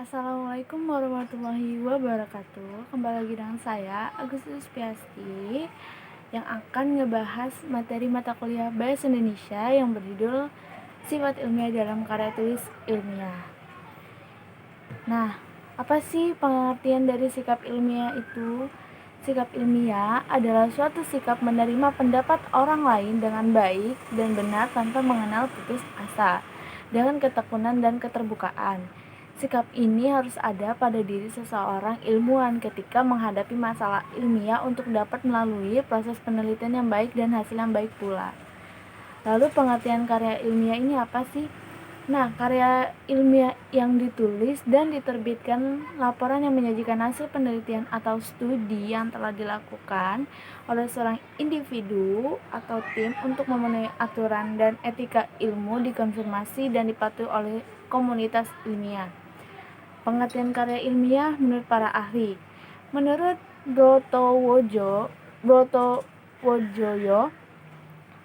Assalamualaikum warahmatullahi wabarakatuh. Kembali lagi dengan saya Agustus Piasti yang akan ngebahas materi mata kuliah Bahasa Indonesia yang berjudul Sifat Ilmiah dalam Karya Tulis Ilmiah. Nah, apa sih pengertian dari sikap ilmiah itu? Sikap ilmiah adalah suatu sikap menerima pendapat orang lain dengan baik dan benar tanpa mengenal putus asa, dengan ketekunan dan keterbukaan. Sikap ini harus ada pada diri seseorang ilmuwan ketika menghadapi masalah ilmiah untuk dapat melalui proses penelitian yang baik dan hasil yang baik pula. Lalu pengertian karya ilmiah ini apa sih? Nah, karya ilmiah yang ditulis dan diterbitkan laporan yang menyajikan hasil penelitian atau studi yang telah dilakukan oleh seorang individu atau tim untuk memenuhi aturan dan etika ilmu dikonfirmasi dan dipatuhi oleh komunitas ilmiah. Pengertian karya ilmiah menurut para ahli. Menurut Brotowojoyo,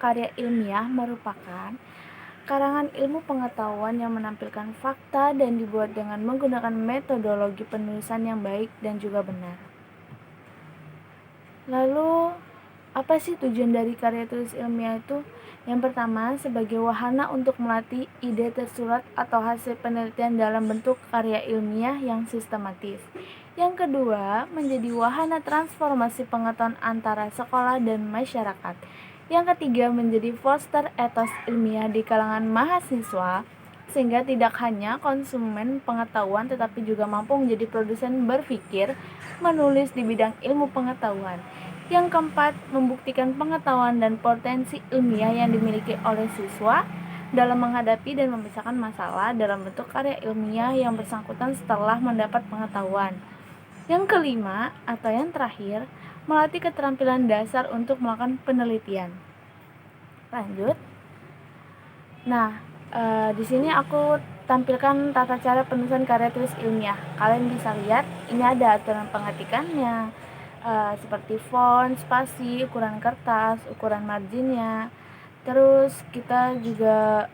karya ilmiah merupakan karangan ilmu pengetahuan yang menampilkan fakta dan dibuat dengan menggunakan metodologi penulisan yang baik dan juga benar. Lalu, apa sih tujuan dari karya tulis ilmiah itu? Yang pertama, sebagai wahana untuk melatih ide tersurat atau hasil penelitian dalam bentuk karya ilmiah yang sistematis. Yang kedua, menjadi wahana transformasi pengetahuan antara sekolah dan masyarakat. Yang ketiga, menjadi foster etos ilmiah di kalangan mahasiswa, sehingga tidak hanya konsumen pengetahuan tetapi juga mampu menjadi produsen berpikir, menulis di bidang ilmu pengetahuan. Yang keempat, membuktikan pengetahuan dan potensi ilmiah yang dimiliki oleh siswa dalam menghadapi dan memecahkan masalah dalam bentuk karya ilmiah yang bersangkutan setelah mendapat pengetahuan. Yang kelima, atau yang terakhir, melatih keterampilan dasar untuk melakukan penelitian. Lanjut. Nah, di sini aku tampilkan tata cara penulisan karya tulis ilmiah. Kalian bisa lihat, ini ada aturan pengetikannya, seperti font, spasi, ukuran kertas, ukuran marginnya. Terus kita juga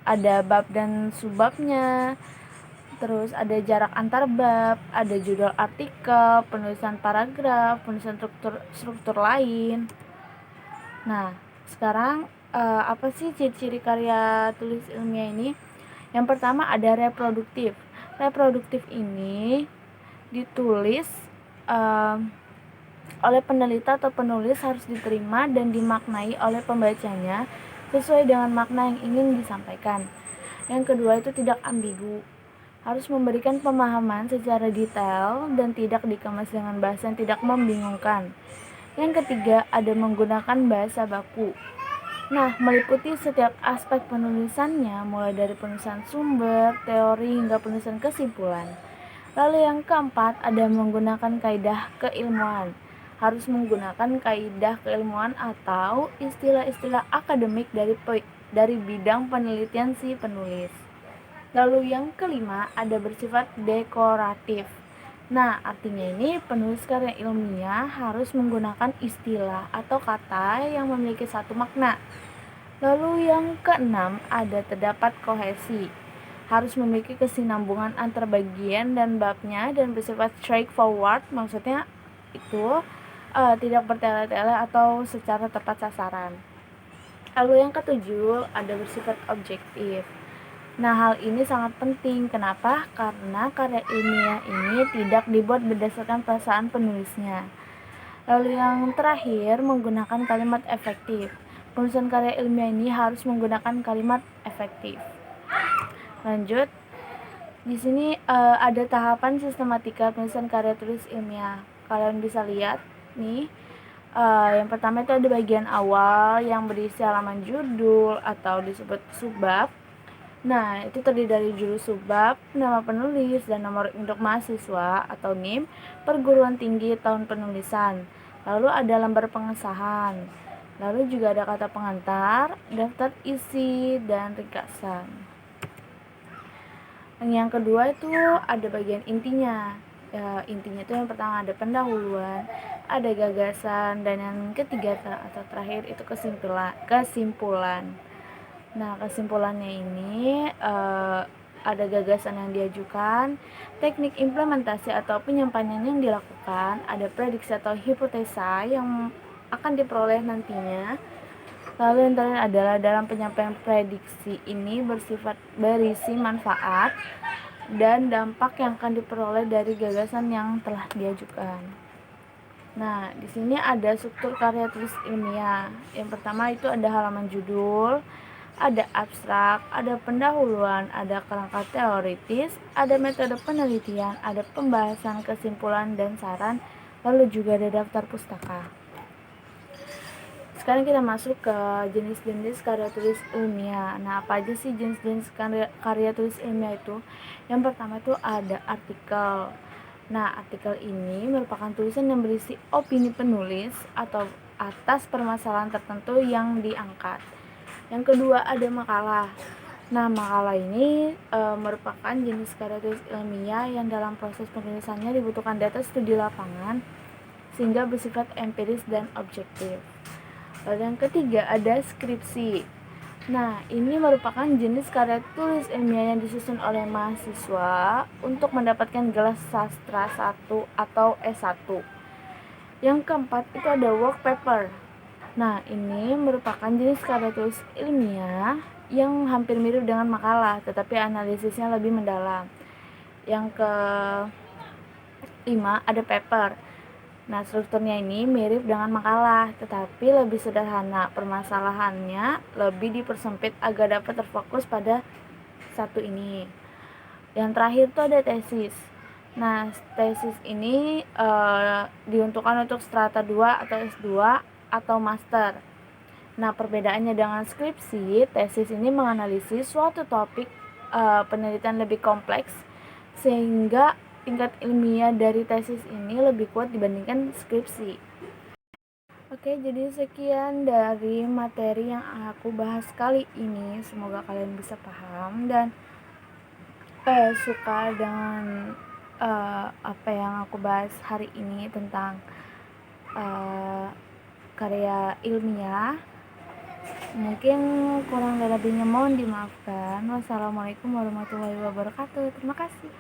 ada bab dan subbabnya. Terus ada jarak antar bab, ada judul artikel, penulisan paragraf, penulisan struktur lain. Nah, sekarang apa sih ciri-ciri karya tulis ilmiah ini? Yang pertama ada reproduktif. Reproduktif ini ditulis oleh peneliti atau penulis harus diterima dan dimaknai oleh pembacanya sesuai dengan makna yang ingin disampaikan. Yang kedua itu tidak ambigu, harus memberikan pemahaman secara detail dan tidak dikemas dengan bahasa yang tidak membingungkan. Yang ketiga ada menggunakan bahasa baku. Nah, meliputi setiap aspek penulisannya, mulai dari penulisan sumber, teori, hingga penulisan kesimpulan. Lalu yang keempat, ada menggunakan kaidah keilmuan. Harus menggunakan kaidah keilmuan atau istilah-istilah akademik dari bidang penelitian si penulis. Lalu yang kelima, ada bersifat dekoratif. Nah, artinya ini penulis karya ilmiah harus menggunakan istilah atau kata yang memiliki satu makna. Lalu yang keenam, ada terdapat kohesi. Harus memiliki kesinambungan antar bagian dan babnya dan bersifat straightforward, maksudnya itu tidak bertele-tele atau secara tepat sasaran. Lalu yang ketujuh, ada bersifat objektif. Nah, hal ini sangat penting. Kenapa? Karena karya ilmiah ini tidak dibuat berdasarkan perasaan penulisnya. Lalu yang terakhir, menggunakan kalimat efektif. Penulisan karya ilmiah ini harus menggunakan kalimat efektif. Lanjut. Di sini ada tahapan sistematika penulisan karya tulis ilmiah. Kalian bisa lihat nih. Yang pertama itu ada bagian awal yang berisi halaman judul atau disebut subbab. Nah, itu terdiri dari judul subbab, nama penulis, dan nomor induk mahasiswa atau NIM, perguruan tinggi tahun penulisan. Lalu ada lembar pengesahan. Lalu juga ada kata pengantar, daftar isi, dan ringkasan. Yang kedua itu ada bagian intinya. Intinya itu yang pertama ada pendahuluan, ada gagasan, dan yang ketiga atau terakhir itu kesimpulan. Nah, kesimpulannya ini ada gagasan yang diajukan, teknik implementasi atau penyampaian yang dilakukan, ada prediksi atau hipotesa yang akan diperoleh nantinya. Lalu yang terakhir adalah dalam penyampaian prediksi ini berisi manfaat dan dampak yang akan diperoleh dari gagasan yang telah diajukan. Nah, di sini ada struktur karya tulis ilmiah. Yang pertama itu ada halaman judul, ada abstrak, ada pendahuluan, ada kerangka teoritis, ada metode penelitian, ada pembahasan, kesimpulan, dan saran, lalu juga ada daftar pustaka. Sekarang kita masuk ke jenis-jenis karya tulis ilmiah. Nah, apa aja sih jenis-jenis karya tulis ilmiah itu? Yang pertama itu ada artikel. Nah, artikel ini merupakan tulisan yang berisi opini penulis atau atas permasalahan tertentu yang diangkat. Yang kedua ada makalah. Nah, makalah ini merupakan jenis karya tulis ilmiah yang dalam proses penulisannya dibutuhkan data studi lapangan sehingga bersifat empiris dan objektif. Lalu yang ketiga ada skripsi. Nah, ini merupakan jenis karya tulis ilmiah yang disusun oleh mahasiswa untuk mendapatkan gelar sastra 1 atau S1. Yang keempat itu ada work paper. Nah, ini merupakan jenis karya tulis ilmiah yang hampir mirip dengan makalah, tetapi analisisnya lebih mendalam. Yang kelima ada paper. Nah, strukturnya ini mirip dengan makalah, tetapi lebih sederhana. Permasalahannya lebih dipersempit agar dapat terfokus pada satu ini. Yang terakhir itu ada tesis. Nah, tesis ini diuntukkan untuk strata 2 atau S2 atau master. Nah, perbedaannya dengan skripsi, tesis ini menganalisis suatu topik penelitian lebih kompleks sehingga tingkat ilmiah dari tesis ini lebih kuat dibandingkan skripsi. Oke, jadi sekian dari materi yang aku bahas kali ini. Semoga kalian bisa paham dan suka dengan apa yang aku bahas hari ini tentang karya ilmiah. Mungkin kurang dan lebihnya mohon dimaafkan. Wassalamualaikum warahmatullahi wabarakatuh. Terima kasih.